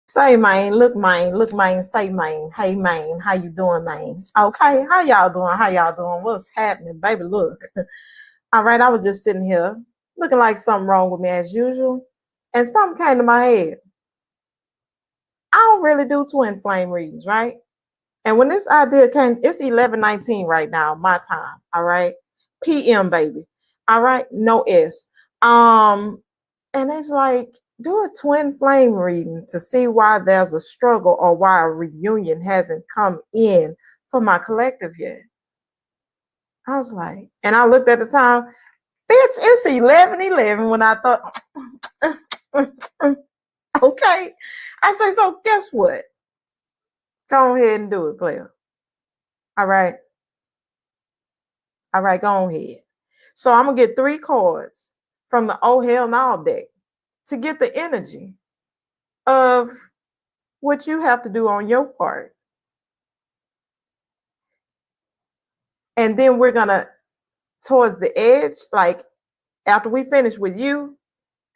Say, man, look, man, say, man, hey, man, how you doing, man? Okay, how y'all doing? How y'all doing? What's happening, baby? Look. All right, I was just sitting here looking like something wrong with me as usual, and something came to my head. I don't really do twin flame readings, right? And when this idea came, it's 11:19 right now, my time. All right, PM, baby. All right, no S. And it's like, do a twin flame reading to see why there's a struggle or why a reunion hasn't come in for my collective yet. I was like, and I looked at the time, bitch, it's 11:11 when I thought, okay. I say, so guess what? Go ahead and do it, player. All right. All right, go ahead. So I'm going to get 3 cards from the Oh Hell No deck to get the energy of what you have to do on your part. And then we're going to, towards the edge, like after we finish with you,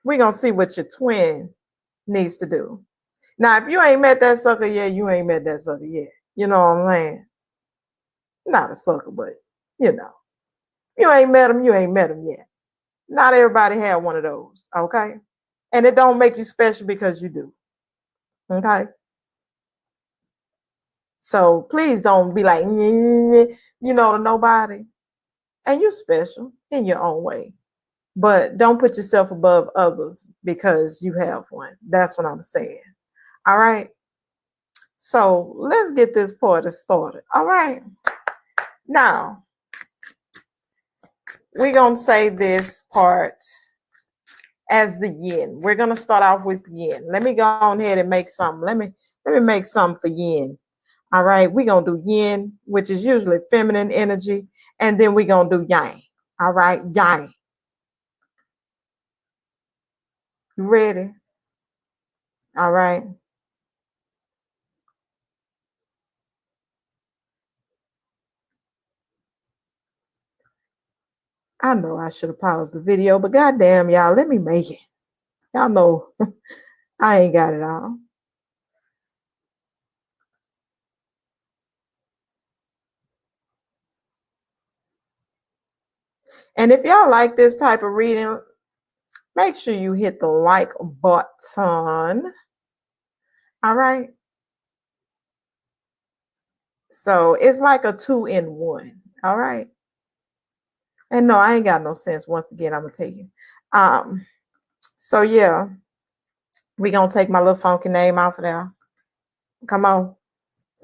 we're going to see what your twin needs to do. Now, if you ain't met that sucker yet, you ain't met that sucker yet. You know what I'm saying? Not a sucker, but you know. You ain't met him, you ain't met him yet. Not everybody had one of those, okay? And it don't make you special because you do, okay? So please don't be like, you know, to nobody. And you're special in your own way. But don't put yourself above others because you have one. That's what I'm saying. All right? So let's get this party started. All right? Now, we're going to say this part as the yin. We're going to start off with yin. Let me go on ahead and make something. Let me make something for yin. All right, we're going to do yin, which is usually feminine energy, and then we're going to do yang. All right, yang. You ready? All right. I know I should have paused the video, but goddamn, y'all, let me make it. Y'all know I ain't got it all. And if y'all like this type of reading, make sure you hit the like button. All right. So it's like a 2-in-1. All right. And no, I ain't got no sense. Once again, I'm gonna tell you. So yeah, we gonna take my little funky name off of there. Come on.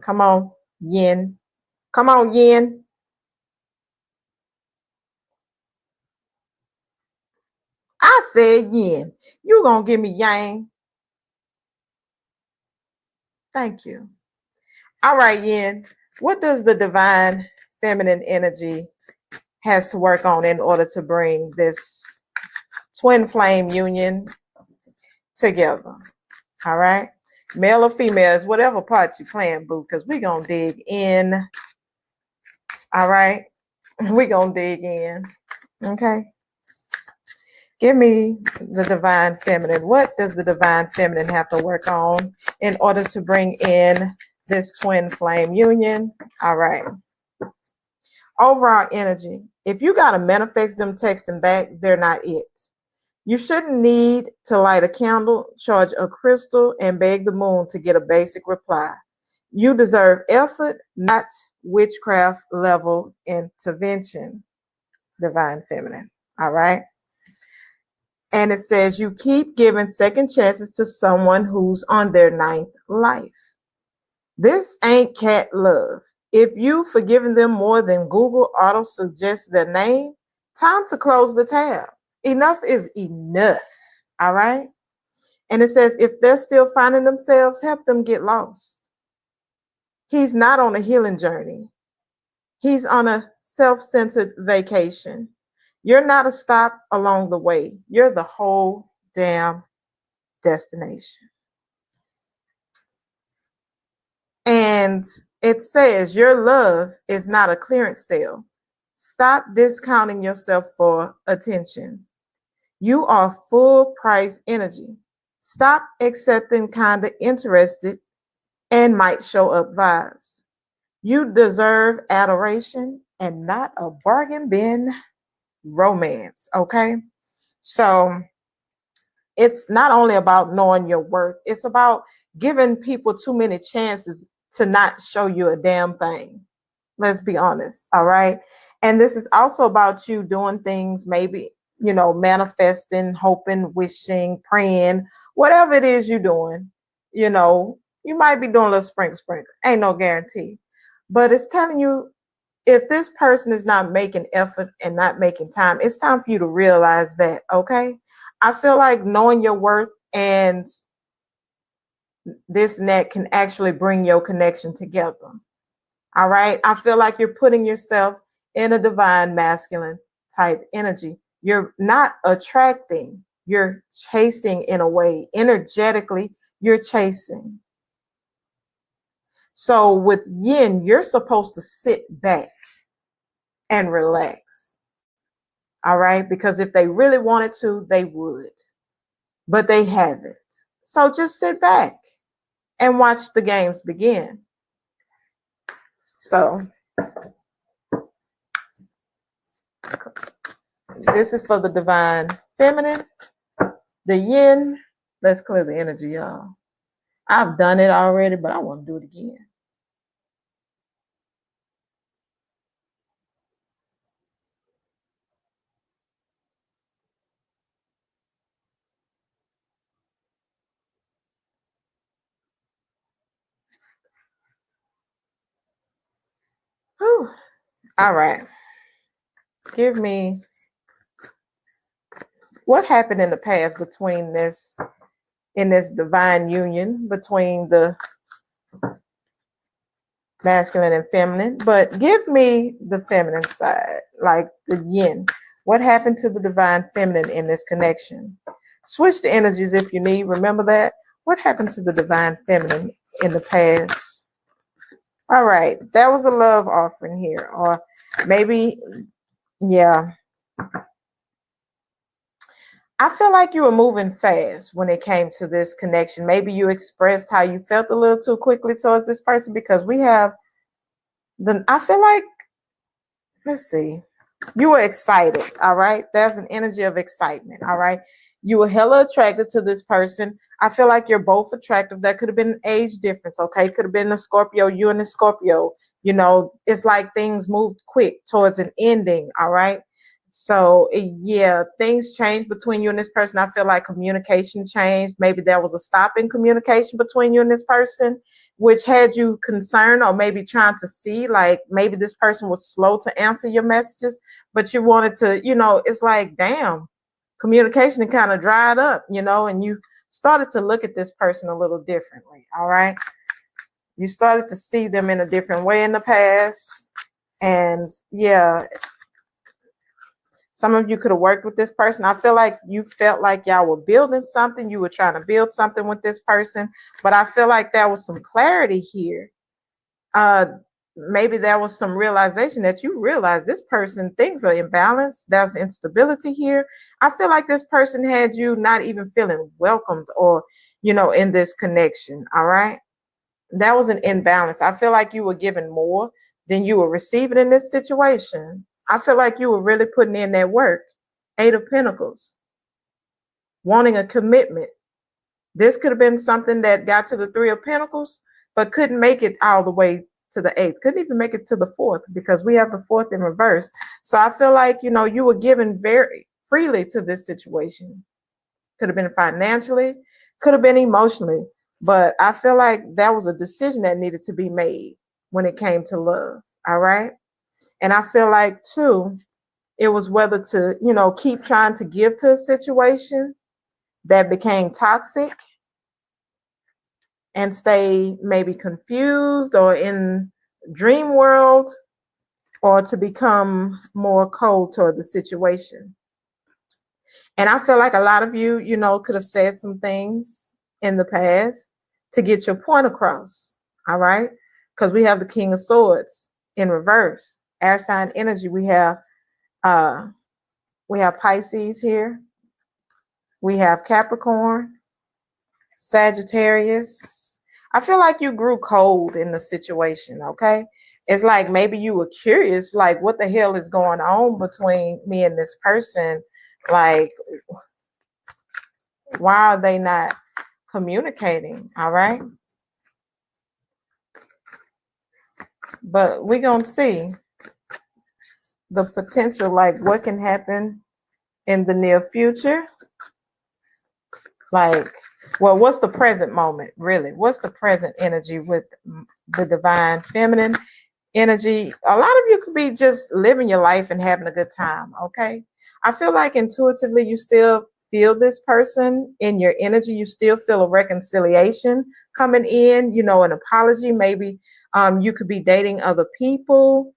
Come on, yin. Come on, yin. I said yin. You gonna give me yang. Thank you. All right, yin. What does the divine feminine energy has to work on in order to bring this twin flame union together? All right. Male or female, is whatever part you playing, boo, because we're going to dig in. All right. We're going to dig in. Okay. Give me the divine feminine. What does the divine feminine have to work on in order to bring in this twin flame union? All right. Overall energy. If you got to manifest them texting back, they're not it. You shouldn't need to light a candle, charge a crystal, and beg the moon to get a basic reply. You deserve effort, not witchcraft level intervention. Divine feminine. All right. And it says you keep giving second chances to someone who's on their 9th life. This ain't cat love. If you've forgiven them more than Google auto suggests their name, time to close the tab. Enough is enough. All right. And it says if they're still finding themselves, help them get lost. He's not on a healing journey. He's on a self-centered vacation. You're not a stop along the way. You're the whole damn destination. And it says your love is not a clearance sale. Stop discounting yourself for attention. You are full price energy. Stop accepting kind of interested and might show up vibes. You deserve adoration and not a bargain bin romance, okay? So it's not only about knowing your worth, it's about giving people too many chances to not show you a damn thing. Let's be honest, all right? And this is also about you doing things, maybe, manifesting, hoping, wishing, praying, whatever it is you're doing. You might be doing a little sprinkle. Ain't no guarantee. But it's telling you, if this person is not making effort and not making time, it's time for you to realize that, okay? I feel like knowing your worth and this net can actually bring your connection together. All right. I feel like you're putting yourself in a divine masculine type energy. You're not attracting, you're chasing in a way. Energetically, you're chasing. So with yin, you're supposed to sit back and relax. All right. Because if they really wanted to, they would, but they haven't. So just sit back and watch the games begin. So this is for the divine feminine, the yin. Let's clear the energy, y'all. I've done it already, but I want to do it again. Whew. All right. Give me what happened in the past between this divine union between the masculine and feminine, but give me the feminine side, like the yin. What happened to the divine feminine in this connection? Switch the energies if you need. Remember that. What happened to the divine feminine in the past? All right, that was a love offering here, or maybe, yeah. I feel like you were moving fast when it came to this connection. Maybe you expressed how you felt a little too quickly towards this person, because we have I feel like, let's see, you were excited, all right? There's an energy of excitement, all right? You were hella attracted to this person. I feel like you're both attractive. That could have been an age difference, okay? Could have been a Scorpio, you and a Scorpio. It's like things moved quick towards an ending, all right? So, yeah, things changed between you and this person. I feel like communication changed. Maybe there was a stop in communication between you and this person, which had you concerned, or maybe trying to see, like, maybe this person was slow to answer your messages, but you wanted to, it's like, damn, communication kind of dried up, and you started to look at this person a little differently, all right? You started to see them in a different way in the past. And, yeah, some of you could have worked with this person. I feel like you felt like y'all were building something. You were trying to build something with this person. But I feel like there was some clarity here. Maybe there was some realization that you realized this person, things are imbalanced. There's instability here. I feel like this person had you not even feeling welcomed or, in this connection. All right. That was an imbalance. I feel like you were giving more than you were receiving in this situation. I feel like you were really putting in that work. 8 of Pentacles, wanting a commitment. This could have been something that got to the 3 of Pentacles, but couldn't make it all the way to the 8th. Couldn't even make it to the 4th, because we have the 4th in reverse. So I feel like, you were given very freely to this situation. Could have been financially, could have been emotionally, but I feel like that was a decision that needed to be made when it came to love. All right. And I feel like, too, it was whether to, keep trying to give to a situation that became toxic and stay maybe confused or in dream world, or to become more cold toward the situation. And I feel like a lot of you, could have said some things in the past to get your point across. All right. Because we have the King of Swords in reverse. Air sign energy. We have Pisces here. We have Capricorn. Sagittarius, I feel like you grew cold in the situation, okay? It's like maybe you were curious, like, what the hell is going on between me and this person? Like, why are they not communicating? All right. But we're going to see the potential, like what can happen in the near future. Like, well, what's the present moment, really? What's the present energy with the divine feminine energy? A lot of you could be just living your life and having a good time, okay? I feel like intuitively you still feel this person in your energy. You still feel a reconciliation coming in, you know, an apology. Maybe you could be dating other people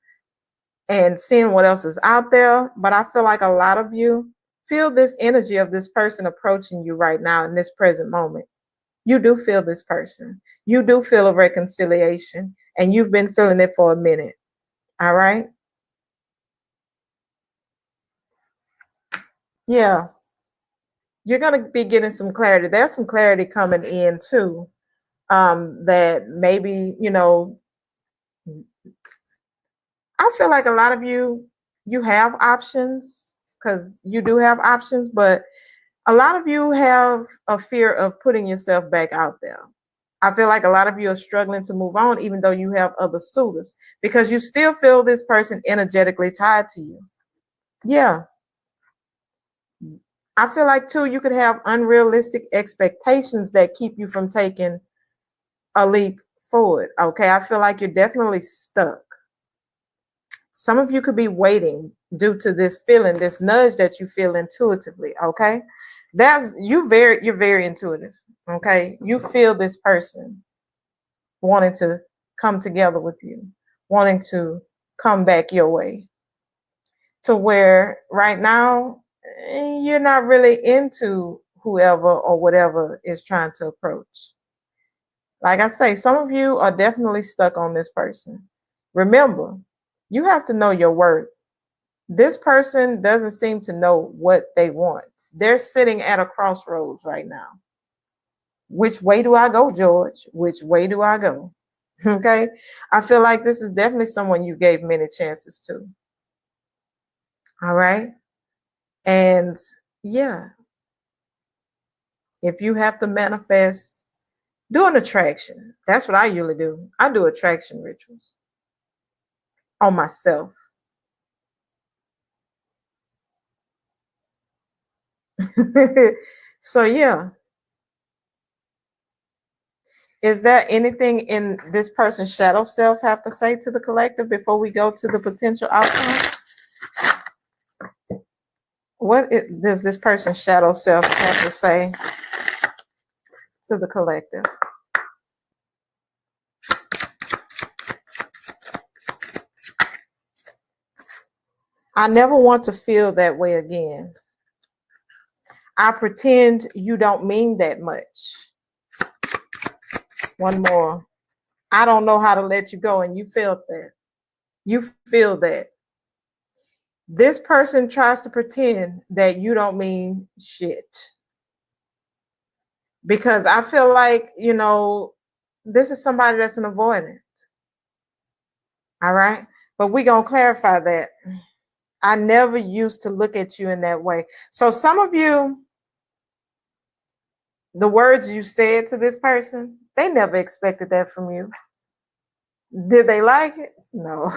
and seeing what else is out there. But I feel like a lot of you feel this energy of this person approaching you right now in this present moment. You do feel this person. You do feel a reconciliation, and you've been feeling it for a minute. All right? Yeah. You're going to be getting some clarity. There's some clarity coming in too. That maybe, you know, I feel like a lot of you have options, because you do have options, but a lot of you have a fear of putting yourself back out there. I feel like a lot of you are struggling to move on, even though you have other suitors, because you still feel this person energetically tied to you. Yeah. I feel like too, you could have unrealistic expectations that keep you from taking a leap forward. Okay. I feel like you're definitely stuck. Some of you could be waiting due to this feeling, this nudge that you feel intuitively. Okay. You're very intuitive. Okay. You feel this person wanting to come together with you, wanting to come back your way, to where right now you're not really into whoever or whatever is trying to approach. Like I say, some of you are definitely stuck on this person. Remember, you have to know your worth. This person doesn't seem to know what they want. They're sitting at a crossroads right now. Which way do I go, George? Which way do I go? Okay. I feel like this is definitely someone you gave many chances to. All right. And yeah, if you have to manifest, do an attraction. That's what I usually do. I do attraction rituals on myself. So yeah. Is there anything in this person's shadow self have to say to the collective before we go to the potential outcome? Does this person's shadow self have to say to the collective? I never want to feel that way again. I pretend you don't mean that much. One more. I don't know how to let you go, and you felt that. You feel that. This person tries to pretend that you don't mean shit. Because I feel like, you know, this is somebody that's an avoidant. All right. But we're going to clarify that. I never used to look at you in that way. So some of you, the words you said to this person, they never expected that from you. Did they like it? No.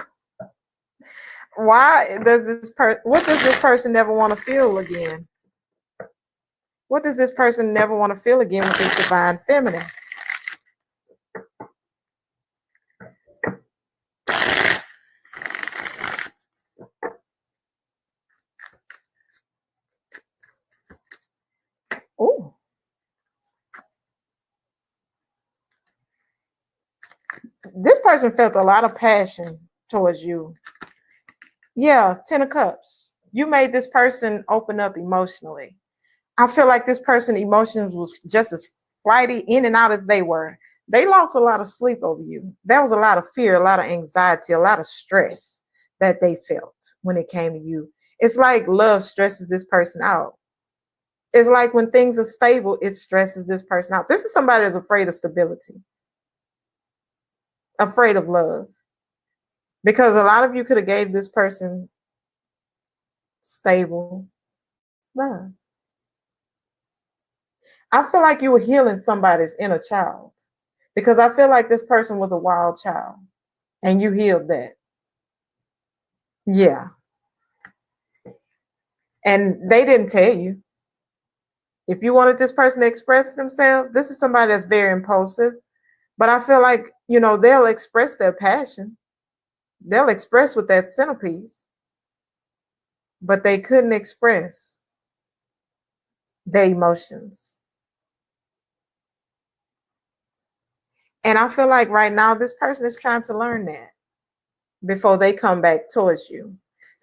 Why does what does this person never want to feel again? What does this person never want to feel again with this divine feminine? Oh. This person felt a lot of passion towards you. Yeah, 10 of Cups. You made this person open up emotionally. I feel like this person emotions was just as flighty in and out as they were. They lost a lot of sleep over you. There was a lot of fear, a lot of anxiety, a lot of stress that they felt when it came to you. It's like love stresses this person out. It's like when things are stable, it stresses this person out. This is somebody that's afraid of stability, afraid of love. Because a lot of you could have gave this person stable love. I feel like you were healing somebody's inner child, because I feel like this person was a wild child and you healed that. Yeah. And they didn't tell you. If you wanted this person to express themselves, this is somebody that's very impulsive. But I feel like, you know, they'll express their passion. They'll express with that centerpiece. But they couldn't express their emotions. And I feel like right now this person is trying to learn that before they come back towards you.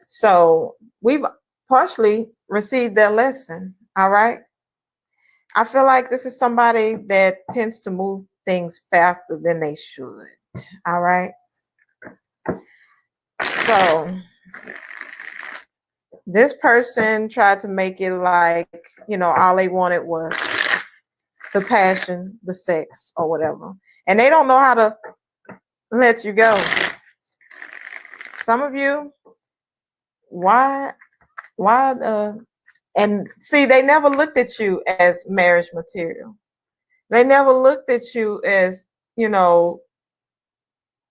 So we've partially received their lesson. All right. I feel like this is somebody that tends to move things faster than they should. All right. So this person tried to make it like, you know, all they wanted was the passion, the sex, or whatever. And they don't know how to let you go. Some of you, why, and see, they never looked at you as marriage material. They never looked at you as, you know,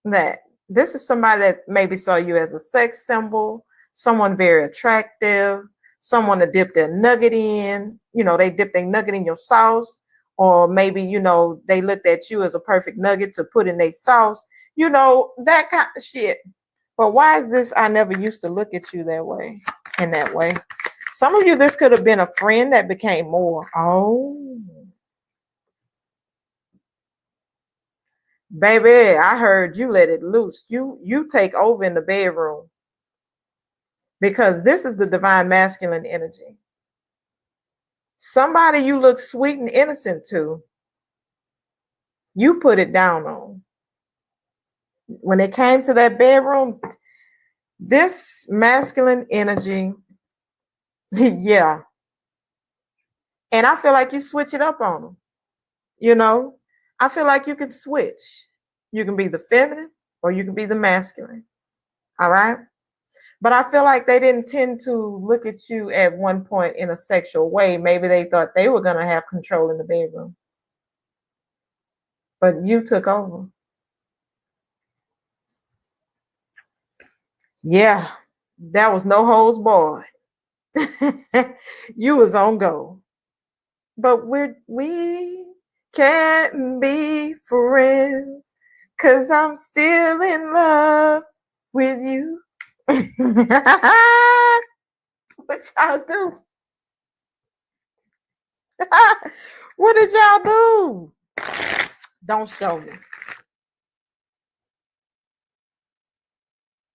that this is somebody that maybe saw you as a sex symbol, someone very attractive, someone to dip their nugget in, you know, they dip their nugget in your sauce, or maybe, you know, they looked at you as a perfect nugget to put in their sauce, you know, that kind of shit. But why is this? I never used to look at you that way, in that way. Some of you, this could have been a friend that became more. Oh, baby, I heard you let it loose. You take over in the bedroom, because this is the divine masculine energy. Somebody you look sweet and innocent to, you put it down on. When it came to that bedroom, this masculine energy, yeah. And I feel like you switch it up on them. You know, I feel like you can switch. You can be the feminine or you can be the masculine. All right. But I feel like they didn't tend to look at you at one point in a sexual way. Maybe they thought they were going to have control in the bedroom. But you took over. Yeah, that was no holds barred. You was on go. But we can't be friends, 'cause I'm still in love with you. What y'all do? What did y'all do? Don't show me.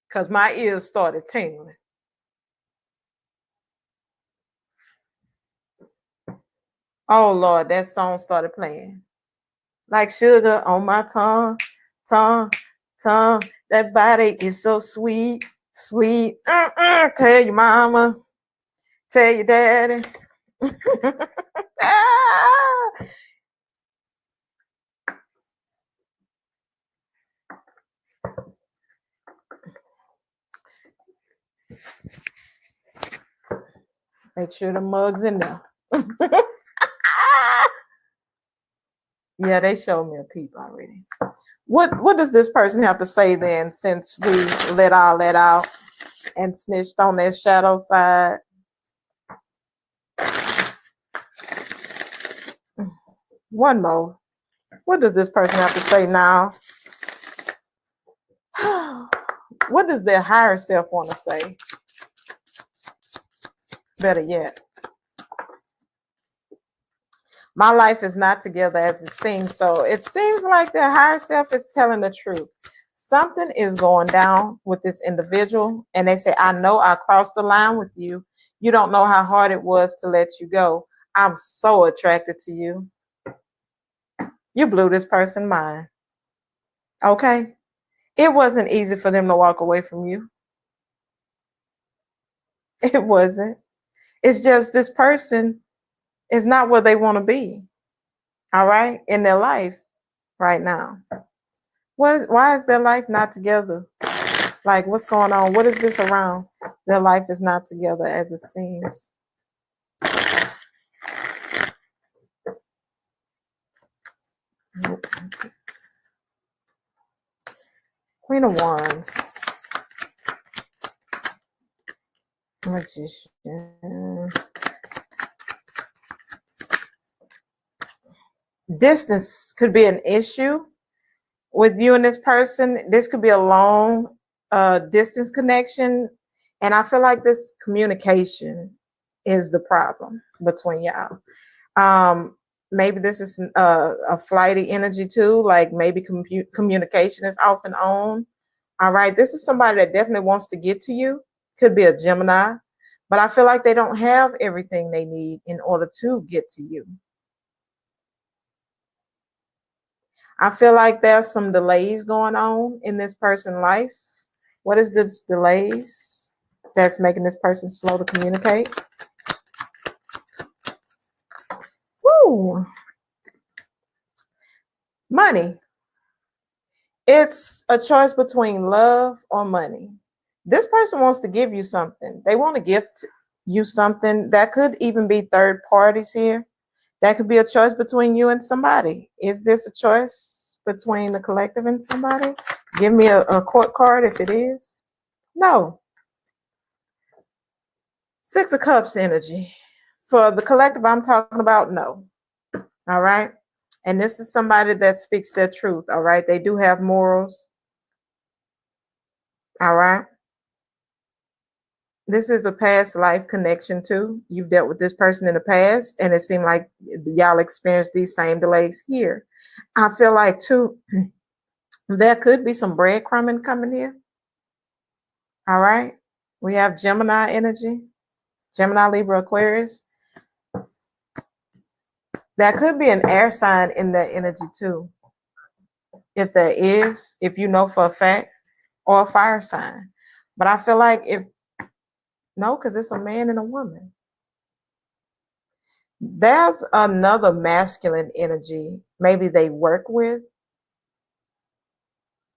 Because my ears started tingling. Oh, Lord, that song started playing. Like sugar on my tongue, tongue, tongue. That body is so sweet, sweet. Tell your mama, tell your daddy. Make sure the mug's in there. Yeah, they showed me a peep already. What does this person have to say then, since we let all that out and snitched on their shadow side? One more. What does this person have to say now? What does their higher self want to say? Better yet, my life is not together as it seems. So it seems like their higher self is telling the truth. Something is going down with this individual, and they say, I know I crossed the line with you. You don't know how hard it was to let you go. I'm so attracted to you. You blew this person's mind. Okay? It wasn't easy for them to walk away from you. It wasn't. It's just this person is not where they want to be. All right, in their life right now. Why is their life not together? Like, what's going on? What is this around? Their life is not together as it seems. Queen of Wands. Magician. Distance could be an issue with you and this person. This could be a long distance connection. And I feel like this communication is the problem between y'all. Maybe this is a flighty energy too. Like maybe communication is off and on. All right. This is somebody that definitely wants to get to you. Could be a Gemini. But I feel like they don't have everything they need in order to get to you. I feel like there's some delays going on in this person's life. What is this delays that's making this person slow to communicate? Woo! Money. It's a choice between love or money. This person wants to give you something. They want to gift you something. That could even be third parties here. That could be a choice between you and somebody. Is this a choice between the collective and somebody? Give me a court card if it is. No. Six of Cups energy. For the collective I'm talking about, no. All right. And this is somebody that speaks their truth. All right. They do have morals. All right. This is a past life connection too. You've dealt with this person in the past, and it seemed like y'all experienced these same delays here. I feel like too, there could be some breadcrumbing coming here. All right. We have Gemini energy, Gemini, Libra, Aquarius. That could be an air sign in that energy too. If there is, if you know for a fact, or a fire sign. But I feel like no, because it's a man and a woman. There's another masculine energy maybe they work with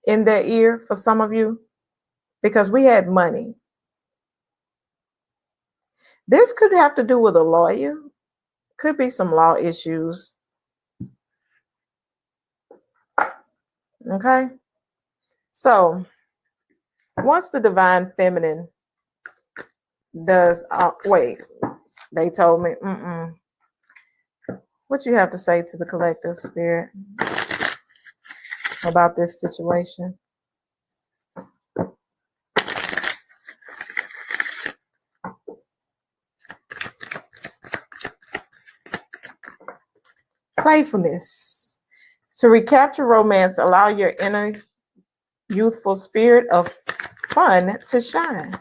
in their ear for some of you, because we had money. This could have to do with a lawyer. Could be some law issues. Okay. So once the divine feminine does, wait, they told me, what you have to say to the collective spirit about this situation? Playfulness. To recapture romance, allow your inner youthful spirit of fun to shine.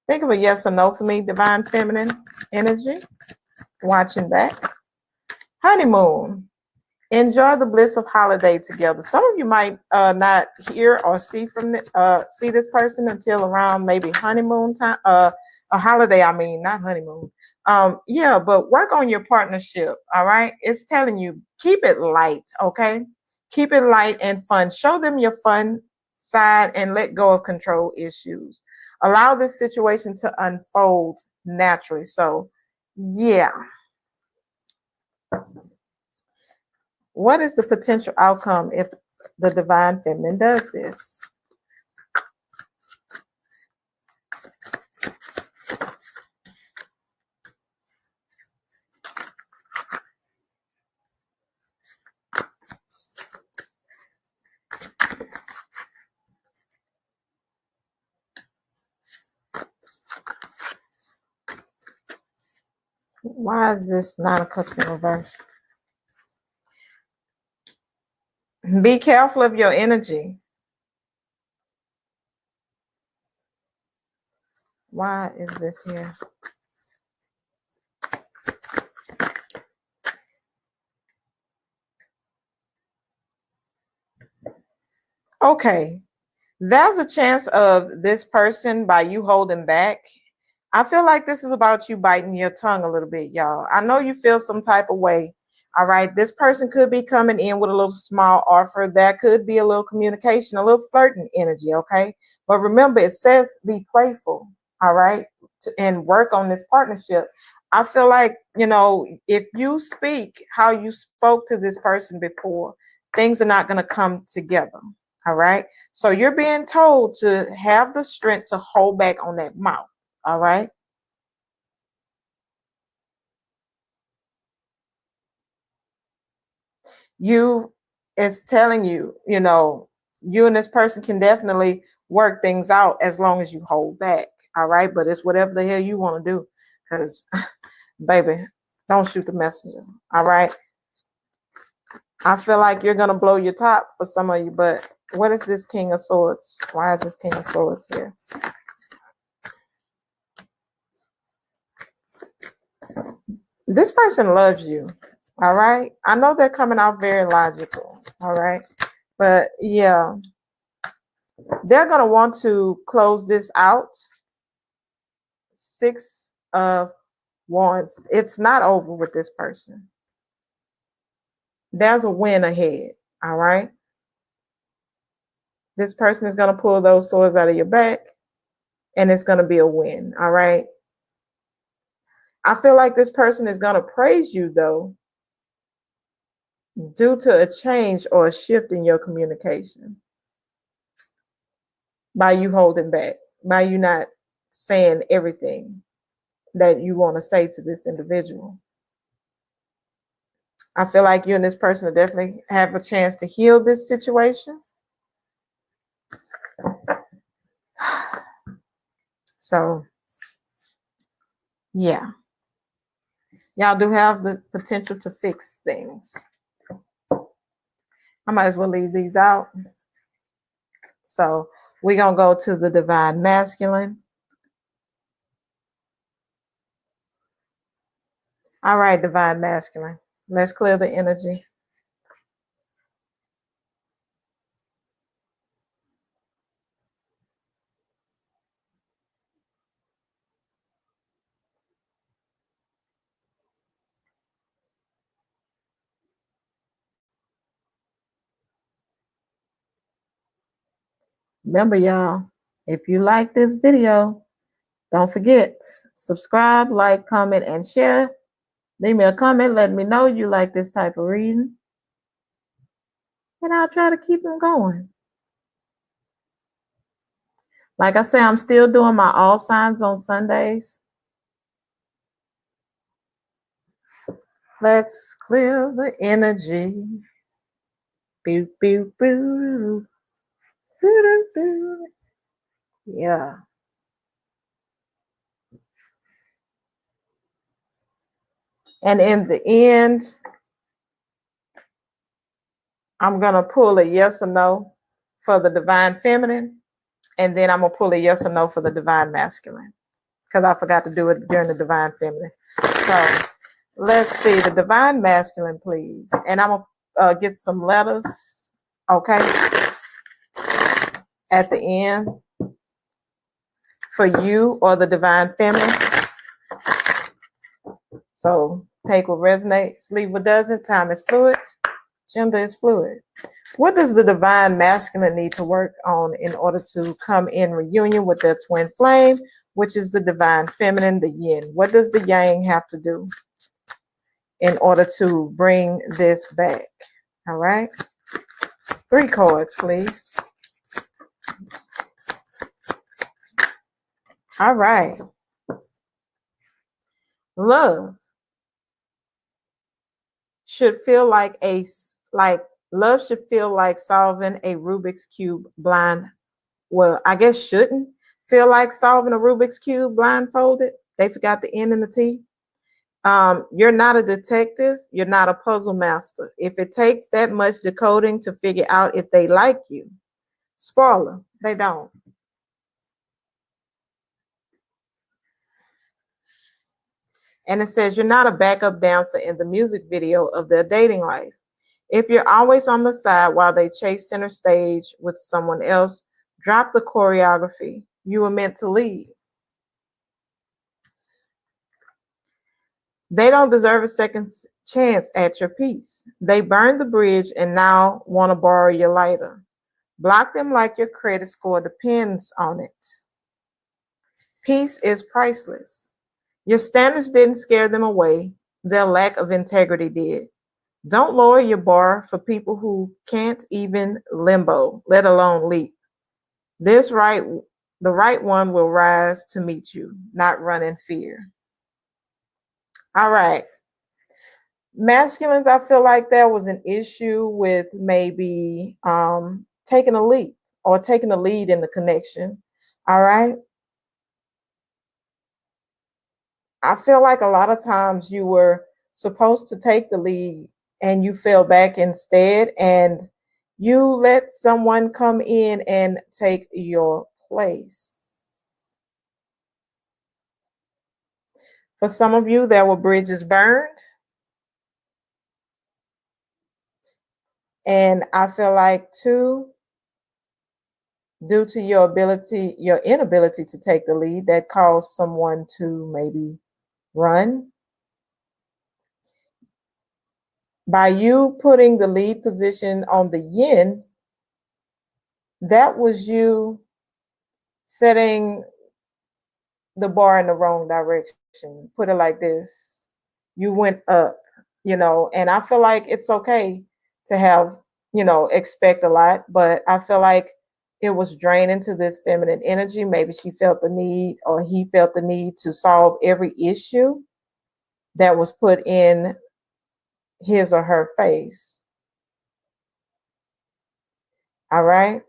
Think of a yes or no for me, divine feminine energy. Watching back. Honeymoon. Enjoy the bliss of holiday together. Some of you might not hear or see see this person until around maybe honeymoon time. A holiday, I mean, not honeymoon. Yeah, but work on your partnership. All right. It's telling you, keep it light. Okay. Keep it light and fun. Show them your fun side and let go of control issues. Allow this situation to unfold naturally. So, yeah. What is the potential outcome if the divine feminine does this? Why is this Nine of Cups in reverse? Be careful of your energy. Why is this here? Okay. There's a chance of this person, by you holding back. I feel like this is about you biting your tongue a little bit, y'all. I know you feel some type of way. All right. This person could be coming in with a little small offer. That could be a little communication, a little flirting energy. Okay. But remember, it says be playful. All right. And work on this partnership. I feel like, if you speak how you spoke to this person before, things are not going to come together. All right. So you're being told to have the strength to hold back on that mouth. All right. You, it's telling you, you and this person can definitely work things out as long as you hold back. All right. But it's whatever the hell you want to do. Because, baby, don't shoot the messenger. All right. I feel like you're going to blow your top for some of you. But what is this King of Swords? Why is this King of Swords here? This person loves you. All right. I know they're coming out very logical. All right. But yeah, they're going to want to close this out. 6 of Wands. It's not over with this person. There's a win ahead. All right. This person is going to pull those swords out of your back, and it's going to be a win. All right. I feel like this person is going to praise you, though, due to a change or a shift in your communication, by you holding back, by you not saying everything that you want to say to this individual. I feel like you and this person will definitely have a chance to heal this situation. So, yeah. Y'all do have the potential to fix things. I might as well leave these out. So, we're going to go to the Divine Masculine. All right, Divine Masculine. Let's clear the energy. Remember, y'all, if you like this video, don't forget, subscribe, like, comment, and share. Leave me a comment letting me know you like this type of reading. And I'll try to keep them going. Like I say, I'm still doing my all signs on Sundays. Let's clear the energy. Boo, boo, boo. Boo, boo, boo. Yeah. And in the end, I'm going to pull a yes or no for the Divine Feminine. And then I'm going to pull a yes or no for the Divine Masculine, because I forgot to do it during the Divine Feminine. So let's see, the Divine Masculine, please. And I'm going to get some letters, okay, at the end for you or the Divine Feminine. So take what resonates, leave what doesn't. Time is fluid. Gender is fluid. What does the Divine Masculine need to work on in order to come in reunion with their twin flame, which is the Divine Feminine, the Yin? What does the Yang have to do in order to bring this back? All right. 3 cards, please. All right. Love should feel like love should feel like solving a Rubik's Cube blind. Well, I guess shouldn't feel like solving a Rubik's Cube blindfolded. They forgot the N and the T. You're not a detective. You're not a puzzle master. If it takes that much decoding to figure out if they like you, spoiler, they don't. And it says you're not a backup dancer in the music video of their dating life. If you're always on the side while they chase center stage with someone else, drop the choreography. You were meant to lead. They don't deserve a second chance at your peace. They burned the bridge and now want to borrow your lighter. Block them like your credit score depends on it. Peace is priceless. Your standards didn't scare them away. Their lack of integrity did. Don't lower your bar for people who can't even limbo, let alone leap. The right one will rise to meet you, not run in fear. All right. Masculines, I feel like there was an issue with maybe taking a leap or taking a lead in the connection. All right. I feel like a lot of times you were supposed to take the lead and you fell back instead, and you let someone come in and take your place. For some of you, there were bridges burned. And I feel like too, due to your inability to take the lead, that caused someone to maybe run. By you putting the lead position on the yin, that was you setting the bar in the wrong direction. Put it like this. You went up, and I feel like it's okay to have, expect a lot, but I feel like it was draining to this feminine energy. Maybe she felt the need, or he felt the need to solve every issue that was put in his or her face. All right.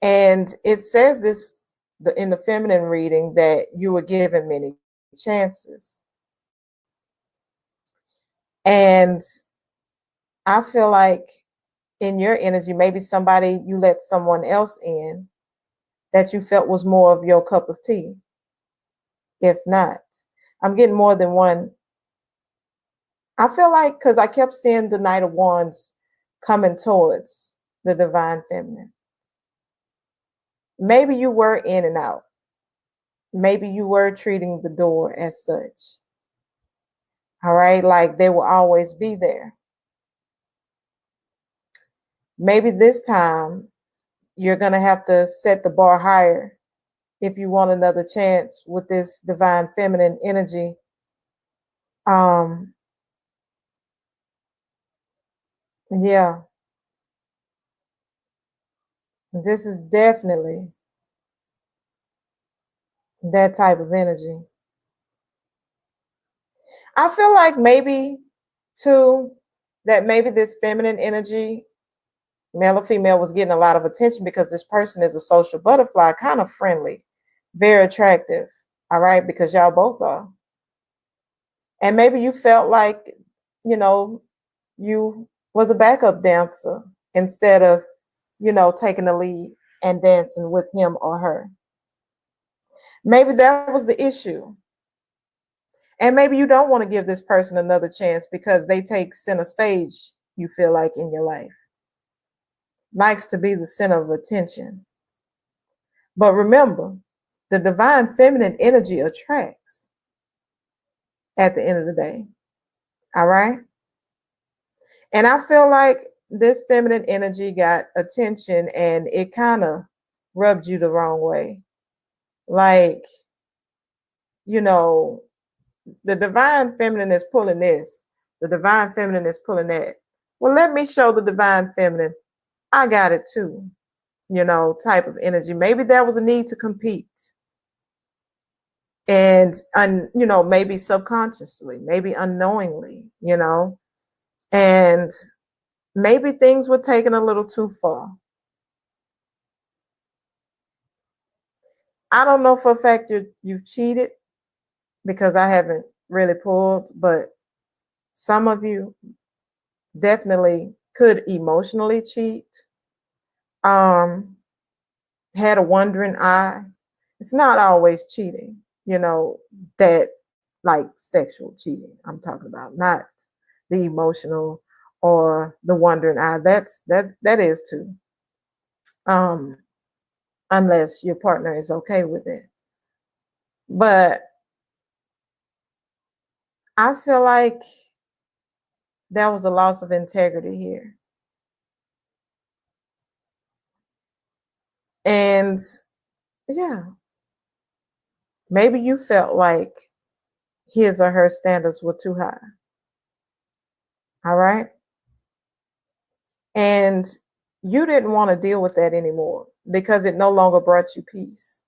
And it says this in the feminine reading that you were given many chances. And I feel like in your energy, maybe somebody you let someone else in that you felt was more of your cup of tea. If not, I'm getting more than one. I feel like, because I kept seeing the Knight of Wands coming towards the divine feminine. Maybe you were in and out. Maybe you were treating the door as such. All right, like they will always be there. Maybe this time you're going to have to set the bar higher if you want another chance with this divine feminine energy. Yeah. This is definitely that type of energy. I feel like maybe too, that maybe this feminine energy, male or female, was getting a lot of attention because this person is a social butterfly, kind of friendly, very attractive. All right, because y'all both are. And maybe you felt like, you was a backup dancer instead of, taking the lead and dancing with him or her. Maybe that was the issue. And maybe you don't want to give this person another chance because they take center stage, you feel like, in your life. Likes to be the center of attention. But remember, the divine feminine energy attracts at the end of the day. All right? And I feel like this feminine energy got attention and it kind of rubbed you the wrong way. Like, the divine feminine is pulling this. The divine feminine is pulling that. Well, let me show the divine feminine I got it too, type of energy. Maybe there was a need to compete. And maybe subconsciously, maybe unknowingly, and maybe things were taken a little too far. I don't know for a fact you've cheated, because I haven't really pulled, but some of you definitely could emotionally cheat. Had a wandering eye. It's not always cheating, that like sexual cheating I'm talking about, not the emotional or the wandering eye. That is too. Unless your partner is okay with it. But I feel like there was a loss of integrity here. And yeah, maybe you felt like his or her standards were too high. All right. And you didn't want to deal with that anymore because it no longer brought you peace.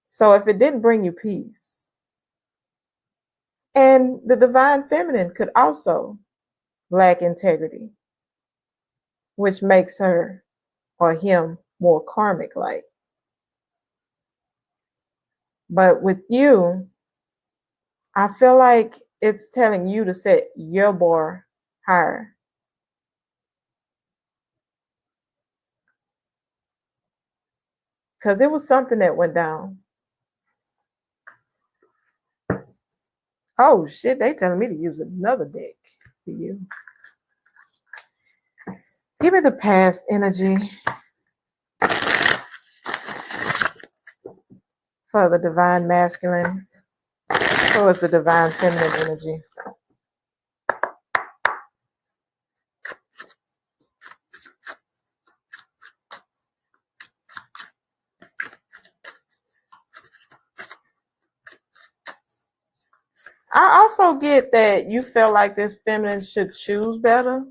So if it didn't bring you peace, and the divine feminine could also lack integrity, which makes her or him more karmic like. But with you, I feel like it's telling you to set your bar higher. Because it was something that went down. Oh shit, they telling me to use another deck for you. Give me the past energy for the divine masculine. So it's the divine feminine energy. I also get that you felt like this feminine should choose better.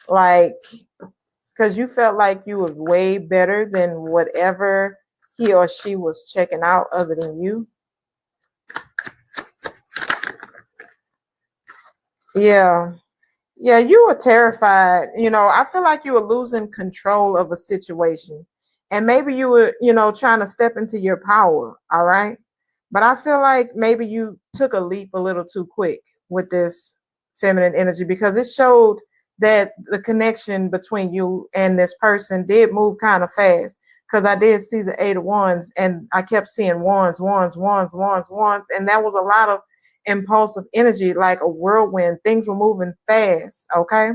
Like, because you felt like you was way better than whatever he or she was checking out other than you. Yeah. Yeah, you were terrified. You know, I feel like you were losing control of a situation. And maybe you were, trying to step into your power. All right. But I feel like maybe you took a leap a little too quick with this feminine energy because it showed that the connection between you and this person did move kind of fast. Because I did see the 8 of Wands and I kept seeing wands, wands, wands, wands, wands. And that was a lot of impulsive energy, like a whirlwind. Things were moving fast, okay?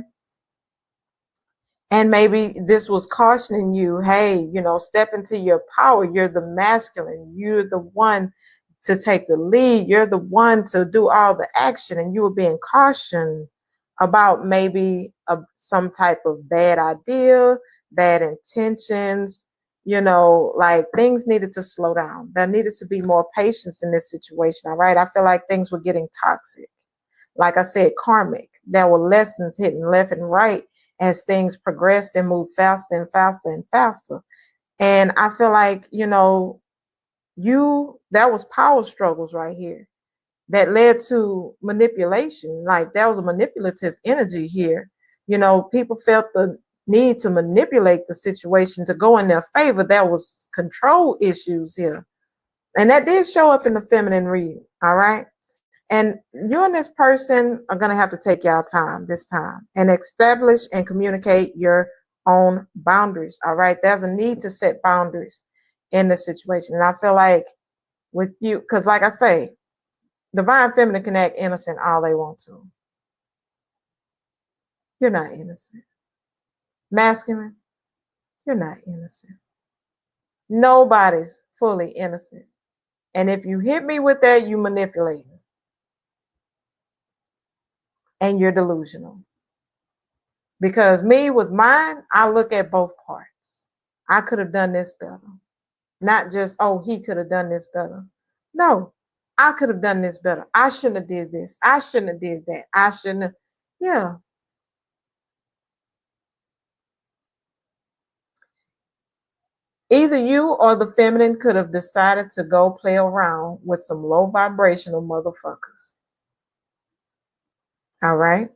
And maybe this was cautioning you, hey, step into your power. You're the masculine. You're the one to take the lead. You're the one to do all the action. And you were being cautioned about maybe some type of bad idea, bad intentions, like things needed to slow down. There needed to be more patience in this situation, all right? I feel like things were getting toxic. Like I said, karmic. There were lessons hidden left and right as things progressed and moved faster and faster and faster. And I feel like, that was power struggles right here that led to manipulation. Like there was a manipulative energy here. People felt the need to manipulate the situation to go in their favor. There was control issues here. And that did show up in the feminine reading. All right. And you and this person are going to have to take y'all time this time and establish and communicate your own boundaries. All right. There's a need to set boundaries in this situation. And I feel like with you, because like I say, divine feminine can act innocent all they want to. You're not innocent. Masculine, you're not innocent. Nobody's fully innocent. And if you hit me with that, you manipulating. And you're delusional. Because me with mine, I look at both parts. I could have done this better. Not just, oh, he could have done this better. No, I could have done this better. I shouldn't have did this. I shouldn't have did that. I shouldn't have. Yeah. Either you or the feminine could have decided to go play around with some low vibrational motherfuckers. All right.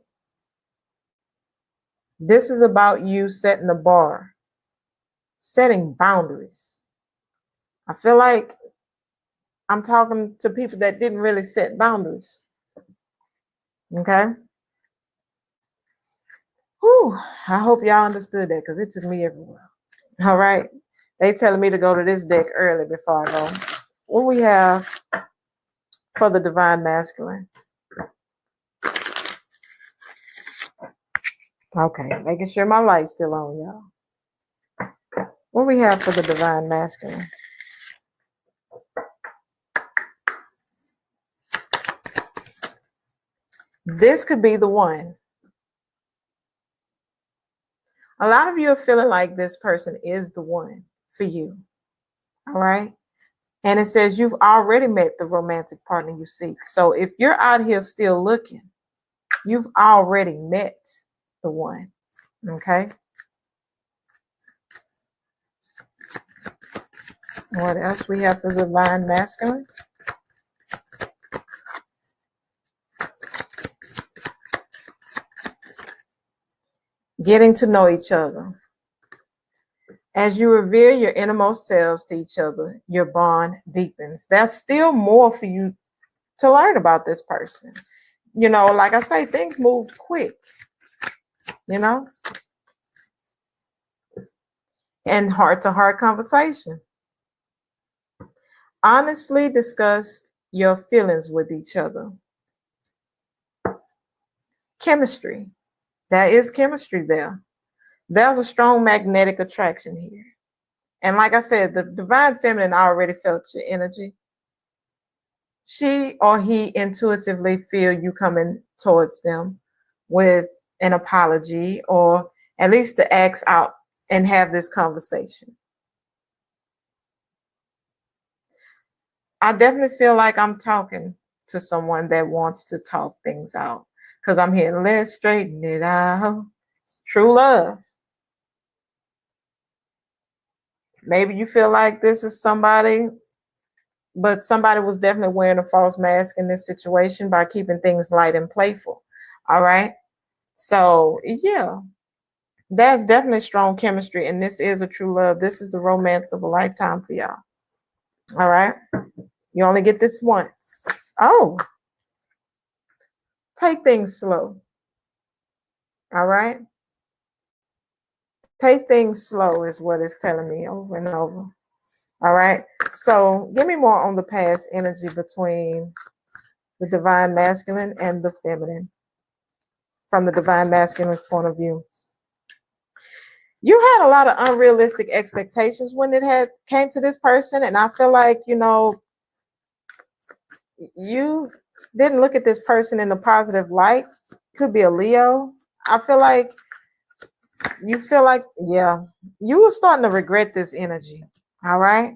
This is about you setting the bar, setting boundaries. I feel like I'm talking to people that didn't really set boundaries. Okay. Whew, I hope y'all understood that because it took me everywhere. All right. They telling me to go to this deck early before I go. What we have for the divine masculine? Okay, making sure my light's still on, y'all. What we have for the divine masculine? This could be the one. A lot of you are feeling like this person is the one for you. All right. And it says you've already met the romantic partner you seek. So if you're out here still looking, you've already met the one. Okay. What else we have for the divine masculine? Getting to know each other. As you reveal your innermost selves to each other, your bond deepens. There's still more for you to learn about this person. You know, like I say, things moved quick, you know, and heart-to-heart conversation. Honestly discuss your feelings with each other. Chemistry. There is chemistry there. There's a strong magnetic attraction here. And like I said, the divine feminine already felt your energy. She or he intuitively feel you coming towards them with an apology, or at least to ask out and have this conversation. I definitely feel like I'm talking to someone that wants to talk things out, because I'm here, let's straighten it out. It's true love. Maybe you feel like this is somebody, but somebody was definitely wearing a false mask in this situation by keeping things light and playful. All right. So, yeah, that's definitely strong chemistry. And this is a true love. This is the romance of a lifetime for y'all. All right. You only get this once. Oh, take things slow. All right. Take things slow is what it's telling me over and over. All right. So give me more on the past energy between the divine masculine and the feminine from the divine masculine's point of view. You had a lot of unrealistic expectations when it came to this person. And I feel like, you know, you didn't look at this person in a positive light. Could be a Leo. I feel like you feel like, yeah, you were starting to regret this energy. All right.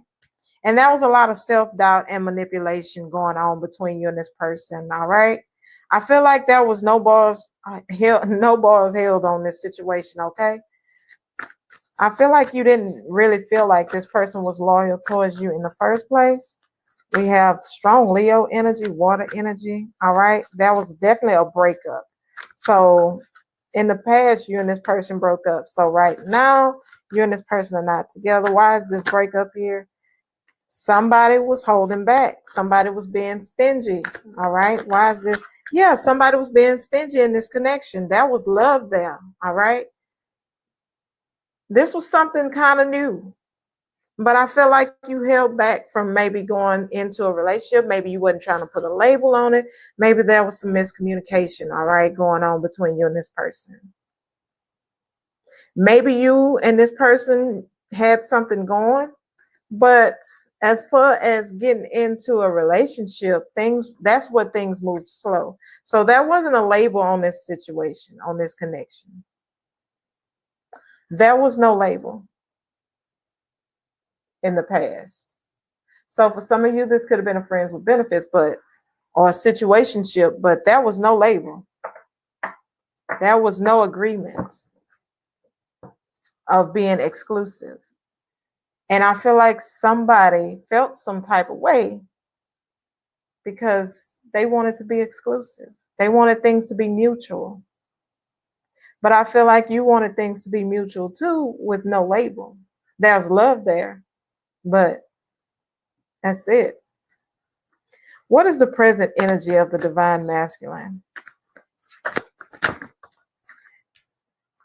And that was a lot of self-doubt and manipulation going on between you and this person. All right. I feel like there was no balls held on this situation. Okay. I feel like you didn't really feel like this person was loyal towards you in the first place. We have strong Leo energy, water energy. All right. That was definitely a breakup. So in the past, you and this person broke up. So right now, you and this person are not together. Why is this breakup here? Somebody was holding back. Somebody was being stingy. All right. Why is this? Yeah, somebody was being stingy in this connection. That was love there. All right. This was something kind of new. But I feel like you held back from maybe going into a relationship. Maybe you wasn't trying to put a label on it. Maybe there was some miscommunication, all right, going on between you and this person. Maybe you and this person had something going, but as far as getting into a relationship, that's what things moved slow. So there wasn't a label on this situation, on this connection. There was no label in the past. So for some of you, this could have been a friends with benefits, or a situationship, but there was no label. There was no agreement of being exclusive. And I feel like somebody felt some type of way because they wanted to be exclusive. They wanted things to be mutual. But I feel like you wanted things to be mutual too, with no label. There's love there, but that's it. What is the present energy of the divine masculine?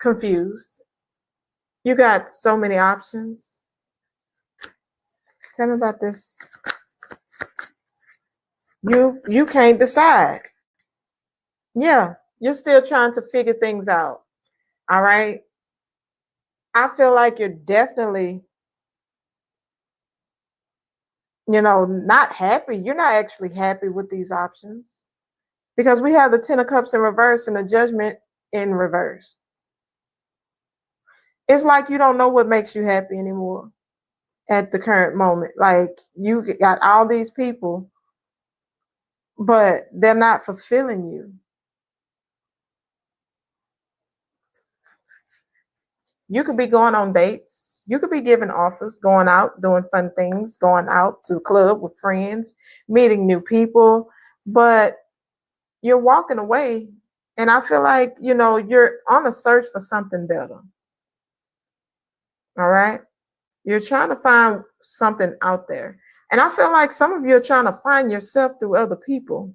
Confused. You got so many options. Tell me about this. You can't decide. Yeah, you're still trying to figure things out. All right. I feel like you're definitely, not happy. You're not actually happy with these options because we have the 10 of Cups in reverse and the Judgment in reverse. It's like you don't know what makes you happy anymore at the current moment. Like you got all these people, but they're not fulfilling you. You could be going on dates. You could be giving offers, going out, doing fun things, going out to the club with friends, meeting new people, but you're walking away. And I feel like, you're on a search for something better. All right. You're trying to find something out there. And I feel like some of you are trying to find yourself through other people.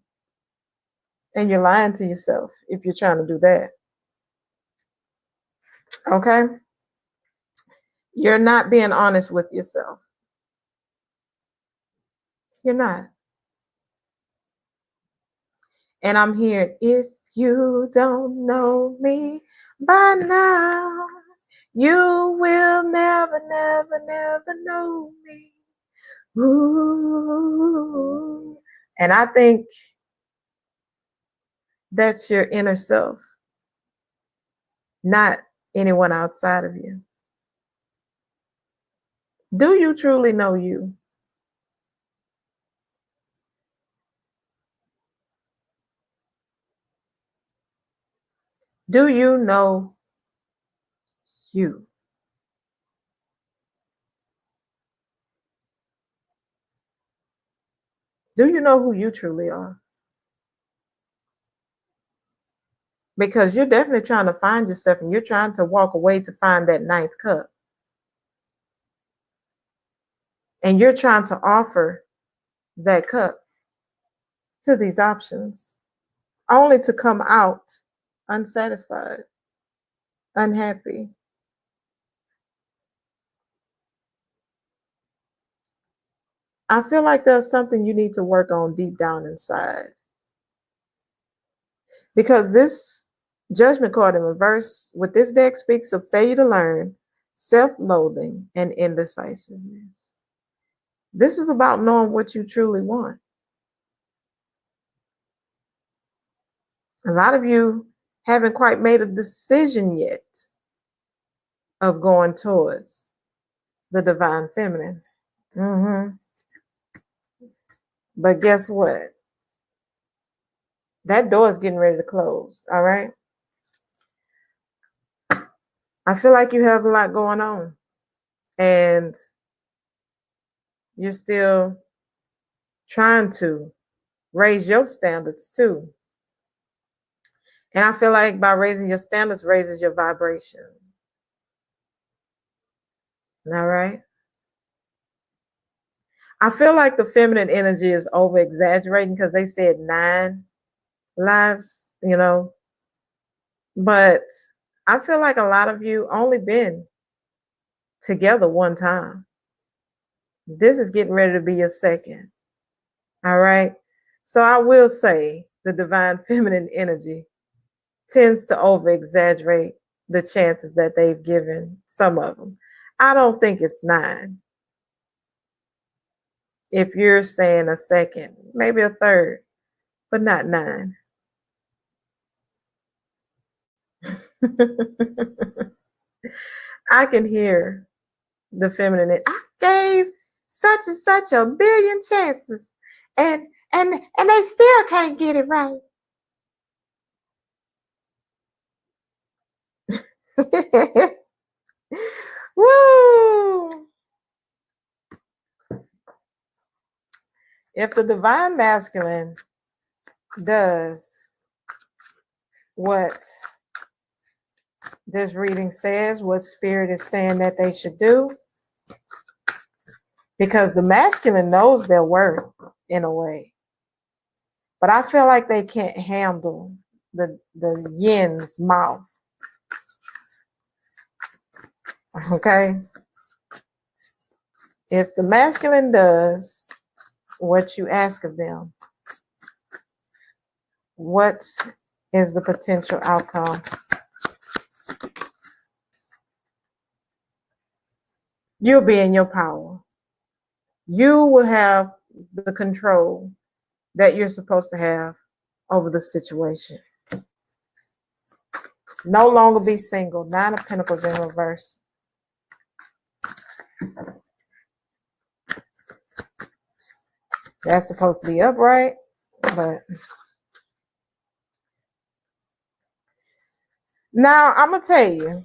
And you're lying to yourself if you're trying to do that. Okay. You're not being honest with yourself. You're not. And I'm here. If you don't know me by now, you will never, never, never know me. Ooh. And I think that's your inner self, not anyone outside of you. Do you truly know you? Do you know you? Do you know who you truly are? Because you're definitely trying to find yourself and you're trying to walk away to find that 9th cup. And you're trying to offer that cup to these options, only to come out unsatisfied, unhappy. I feel like there's something you need to work on deep down inside. Because this Judgment card in reverse with this deck speaks of failure to learn, self-loathing, and indecisiveness. This is about knowing what you truly want. A lot of you haven't quite made a decision yet of going towards the divine feminine. But guess what? That door is getting ready to close, all right? I feel like you have a lot going on. And you're still trying to raise your standards too. And I feel like by raising your standards raises your vibration. All right? I feel like the feminine energy is over exaggerating because they said 9 lives, But I feel like a lot of you only been together one time. This is getting ready to be your second. All right? So I will say the divine feminine energy tends to over exaggerate the chances that they've given some of them. I don't think it's 9. If you're saying a second, maybe a third, but not 9. I can hear the feminine. I gave such and such a billion chances, and they still can't get it right. Woo! If the divine masculine does what this reading says, what spirit is saying that they should do, because the masculine knows their worth in a way, but I feel like they can't handle the yin's mouth. Okay? If the masculine does what you ask of them, what is the potential outcome? You'll be in your power. You will have the control that you're supposed to have over the situation. No longer be single. 9 of Pentacles in reverse. That's supposed to be upright, but now I'm going to tell you,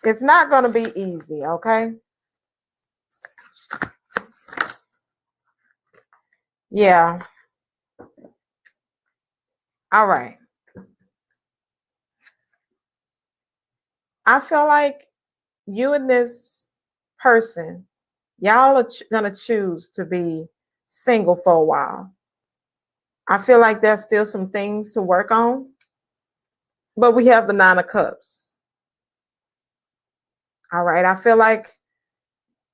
it's not going to be easy, okay? Yeah. All right. I feel like you and this person, y'all are going to choose to be single for a while. I feel like there's still some things to work on, but we have the 9 of Cups. All right. I feel like,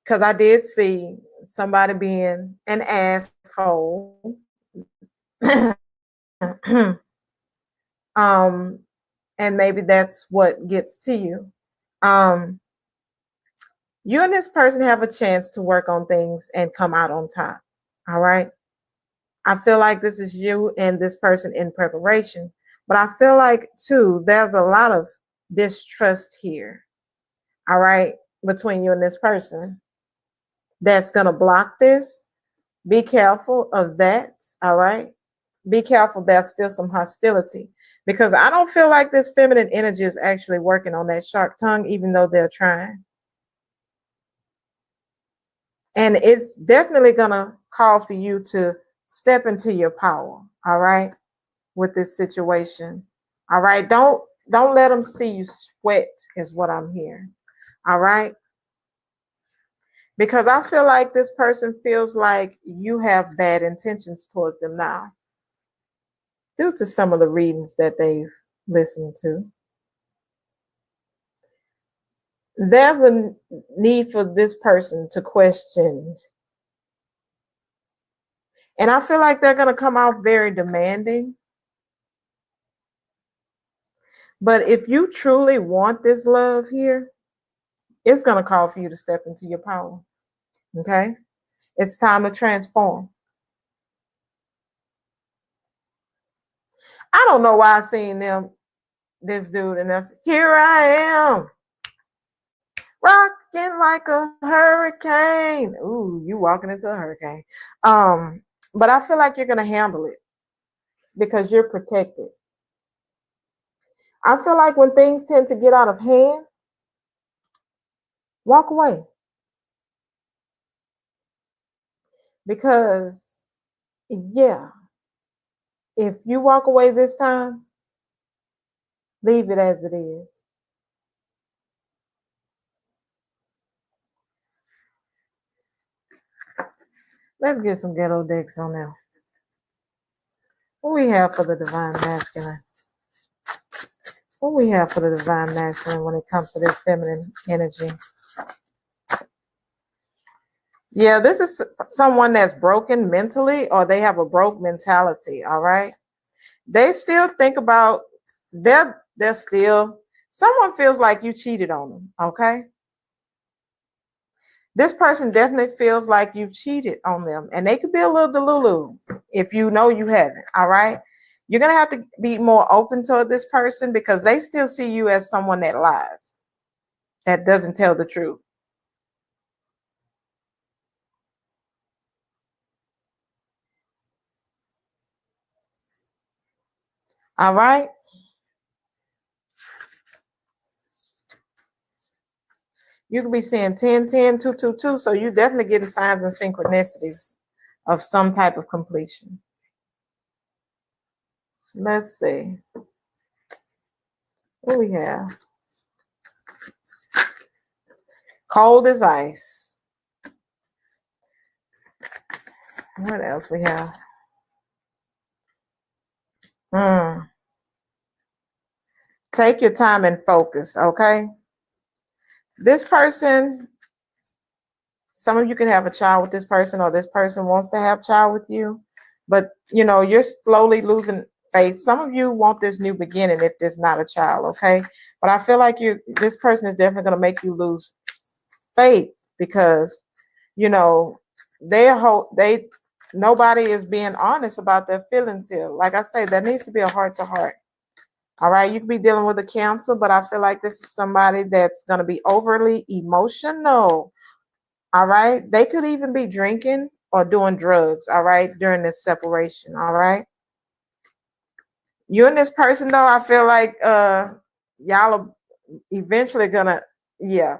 because I did see somebody being an asshole. And maybe that's what gets to you. You and this person have a chance to work on things and come out on top. All right. I feel like this is you and this person in preparation, but I feel like too, there's a lot of distrust here. All right. Between you and this person that's going to block this. Be careful of that. All right. Be careful. There's still some hostility, because I don't feel like this feminine energy is actually working on that sharp tongue, even though they're trying. And it's definitely going to call for you to step into your power. All right. With this situation. All right. Don't let them see you sweat is what I'm hearing. All right. Because I feel like this person feels like you have bad intentions towards them now, due to some of the readings that they've listened to. There's a need for this person to question. And I feel like they're going to come out very demanding. But if you truly want this love here, it's going to call for you to step into your power. Okay? It's time to transform. I don't know why I seen this dude, and that's, here I am, rocking like a hurricane. Ooh, you walking into a hurricane. But I feel like you're going to handle it because you're protected. I feel like when things tend to get out of hand, walk away. Because, yeah, if you walk away this time, leave it as it is. Let's get some ghetto decks on there. What we have for the divine masculine? What we have for the divine masculine when it comes to this feminine energy? Yeah, this is someone that's broken mentally, or they have a broke mentality. All right. They still think about, they're still, someone feels like you cheated on them. Okay. This person definitely feels like you've cheated on them, and they could be a little delulu if you know you haven't. All right. You're going to have to be more open toward this person, because they still see you as someone that lies, that doesn't tell the truth. All right. You could be seeing 10, 10, 2, 2, 2. So you're definitely getting signs and synchronicities of some type of completion. Let's see. What we have? Cold as ice. What else we have? Take your time and focus, okay? This person, some of you can have a child with this person, or this person wants to have a child with you. But, you know, you're slowly losing faith. Some of you want this new beginning if there's not a child, okay? But I feel like this person is definitely going to make you lose faith because, you know, nobody is being honest about their feelings here. Like I say, there needs to be a heart to heart. All right, you could be dealing with a Cancer, but I feel like this is somebody that's going to be overly emotional. All right, they could even be drinking or doing drugs. All right, during this separation. All right, you and this person though, I feel like y'all are eventually gonna, yeah.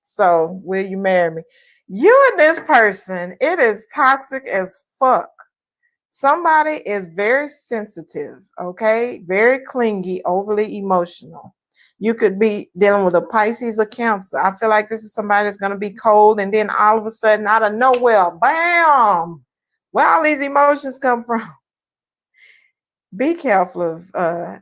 So will you marry me? You and this person, it is toxic as fuck. Somebody is very sensitive, okay? Very clingy, overly emotional. You could be dealing with a Pisces or Cancer. I feel like this is somebody that's going to be cold, and then all of a sudden, out of nowhere, bam! Where all these emotions come from? Be careful of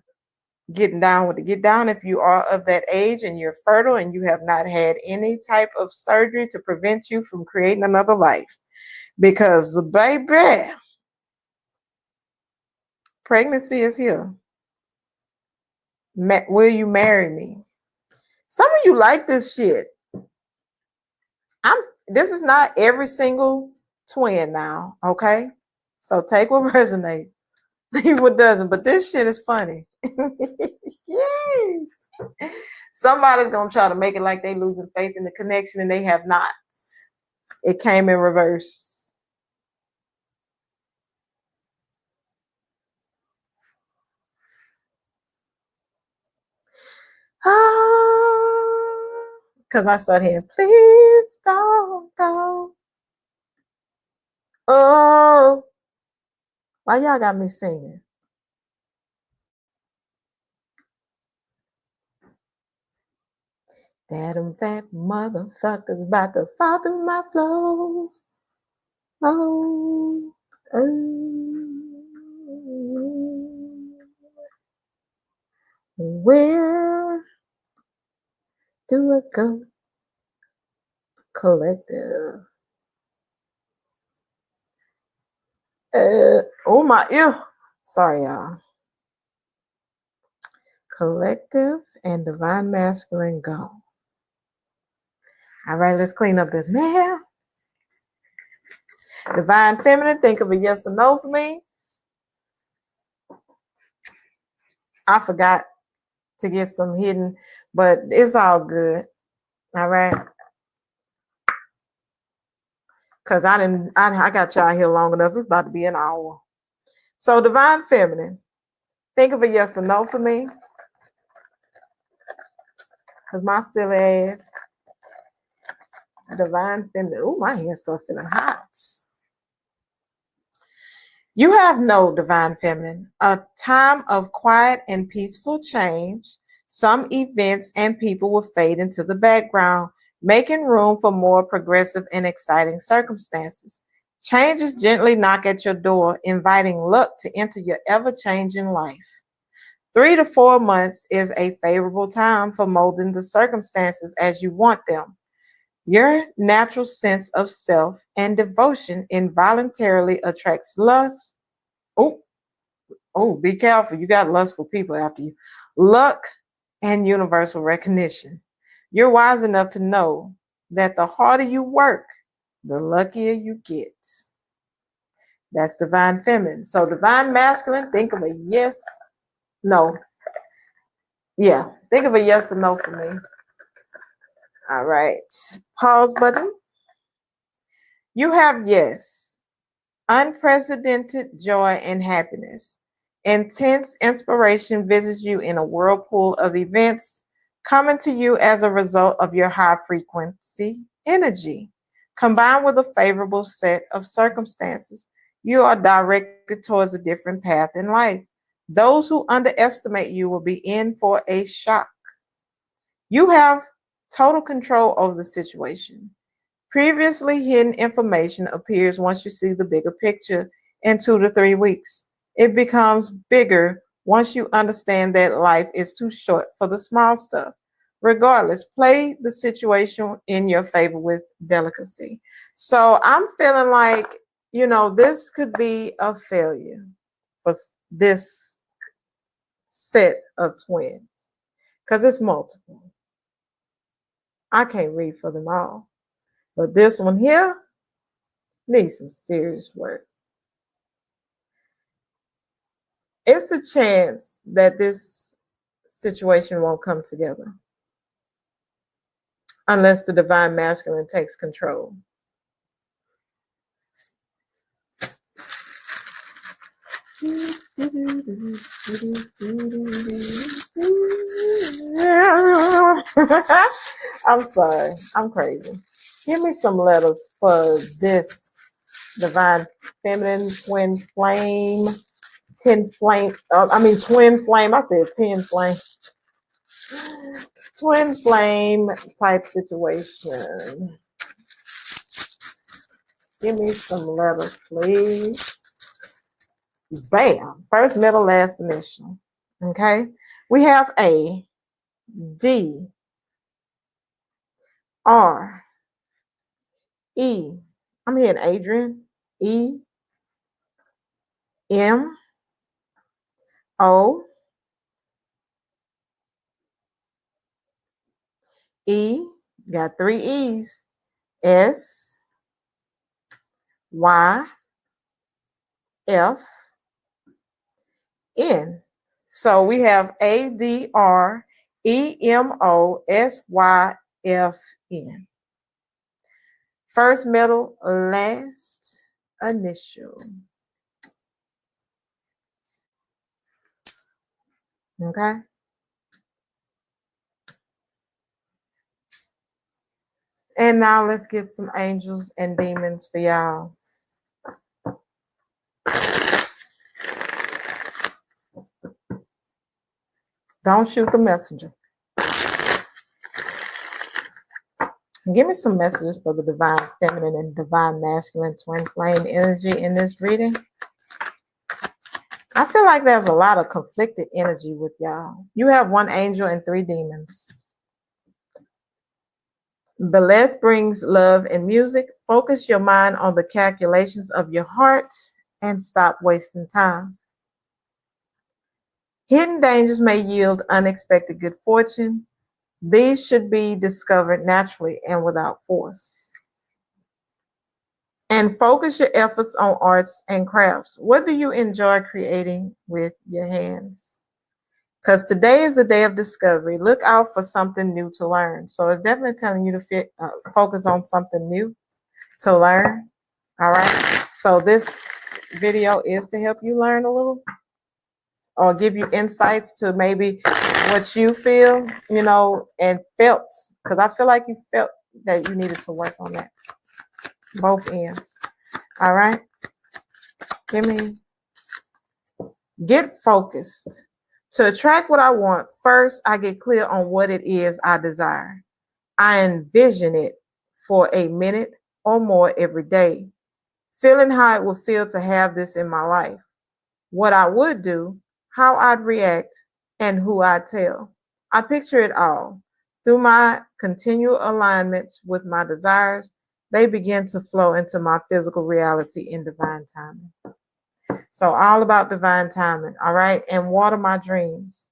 getting down with it. Get down if you are of that age and you're fertile and you have not had any type of surgery to prevent you from creating another life. Because, baby, pregnancy is here. Will you marry me? Some of you like this shit. This is not every single twin now, okay? So take what resonates, leave what doesn't. But this shit is funny. Yay! Somebody's gonna try to make it like they losing faith in the connection, and they have not. It came in reverse. Because I start hearing, please don't go. Oh, why y'all got me singing? That fat motherfucker's about to fall through my flow. Oh, where do I go? Collective. Oh my ear. Sorry, y'all. Collective and divine masculine go. All right, let's clean up this mail. Divine feminine, think of a yes or no for me. I forgot to get some hidden, but it's all good. All right. Because I got y'all here long enough. It's about to be an hour. So divine feminine, think of a yes or no for me. Because my silly ass. Divine feminine. Oh, my hands start feeling hot. You have no, divine feminine. A time of quiet and peaceful change. Some events and people will fade into the background, making room for more progressive and exciting circumstances. Changes gently knock at your door, inviting luck to enter your ever-changing life. 3 to 4 months is a favorable time for molding the circumstances as you want them. Your natural sense of self and devotion involuntarily attracts lust. Oh, be careful. You got lustful people after you. Luck and universal recognition. You're wise enough to know that the harder you work, the luckier you get. That's divine feminine. So divine masculine, think of a yes, no. Yeah, think of a yes or no for me. All right. Pause button. You have yes. Unprecedented joy and happiness. Intense inspiration visits you in a whirlpool of events coming to you as a result of your high frequency energy. Combined with a favorable set of circumstances, you are directed towards a different path in life. Those who underestimate you will be in for a shock. You have total control over the situation. Previously hidden information appears once you see the bigger picture in 2 to 3 weeks. It becomes bigger once you understand that life is too short for the small stuff. Regardless, play the situation in your favor with delicacy. So I'm feeling like, this could be a failure for this set of twins because it's multiple. I can't read for them all. But this one here needs some serious work. It's a chance that this situation won't come together unless the divine masculine takes control. I'm sorry. I'm crazy. Give me some letters for this divine feminine twin flame. 10 flame. Twin flame. I said 10 flame. Twin flame type situation. Give me some letters, please. Bam. First, middle, last initial. Okay. We have A, D, R, E. I'm hearing Adrian. E, M, O, E. Got 3 E's. S, Y, F, N. So we have A, D, R, E, M, O, S, Y, F, N. First, middle, last initial. Okay. And now let's get some angels and demons for y'all. Don't shoot the messenger. Give me some messages for the divine feminine and divine masculine twin flame energy in this reading. I feel like there's a lot of conflicted energy with y'all. You have 1 angel and 3 demons. Beleth brings love and music. Focus your mind on the calculations of your heart and stop wasting time. Hidden dangers may yield unexpected good fortune. These should be discovered naturally and without force. And focus your efforts on arts and crafts. What do you enjoy creating with your hands? Because today is a day of discovery. Look out for something new to learn. So it's definitely telling you to focus on something new to learn. All right. So this video is to help you learn a little or give you insights to maybe what you feel, and felt. Because I feel like you felt that you needed to work on that. Both ends. All right. Get focused. To attract what I want, first, I get clear on what it is I desire. I envision it for a minute or more every day, feeling how it would feel to have this in my life, what I would do, how I'd react, and who I'd tell. I picture it all. Through my continual alignments with my desires, they begin to flow into my physical reality in divine timing. So all about divine timing, all right? And water my dreams.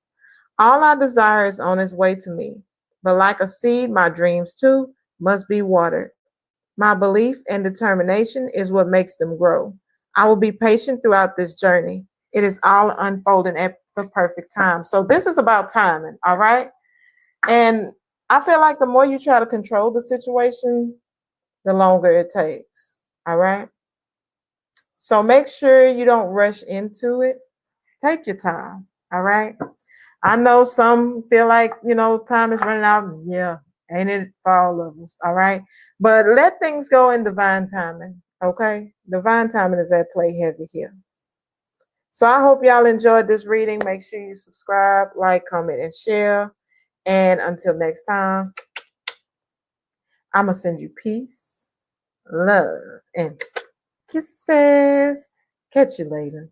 All I desire is on its way to me. But like a seed, my dreams too must be watered. My belief and determination is what makes them grow. I will be patient throughout this journey. It is all unfolding at the perfect time. So this is about timing, all right? And I feel like the more you try to control the situation, the longer it takes, all right? So make sure you don't rush into it. Take your time, all right? I know some feel like, time is running out. Yeah, ain't it for all of us, all right? But let things go in divine timing, okay? Divine timing is at play heavy here. So I hope y'all enjoyed this reading. Make sure you subscribe, like, comment, and share. And until next time, I'm going to send you peace, love, and kisses. Catch you later.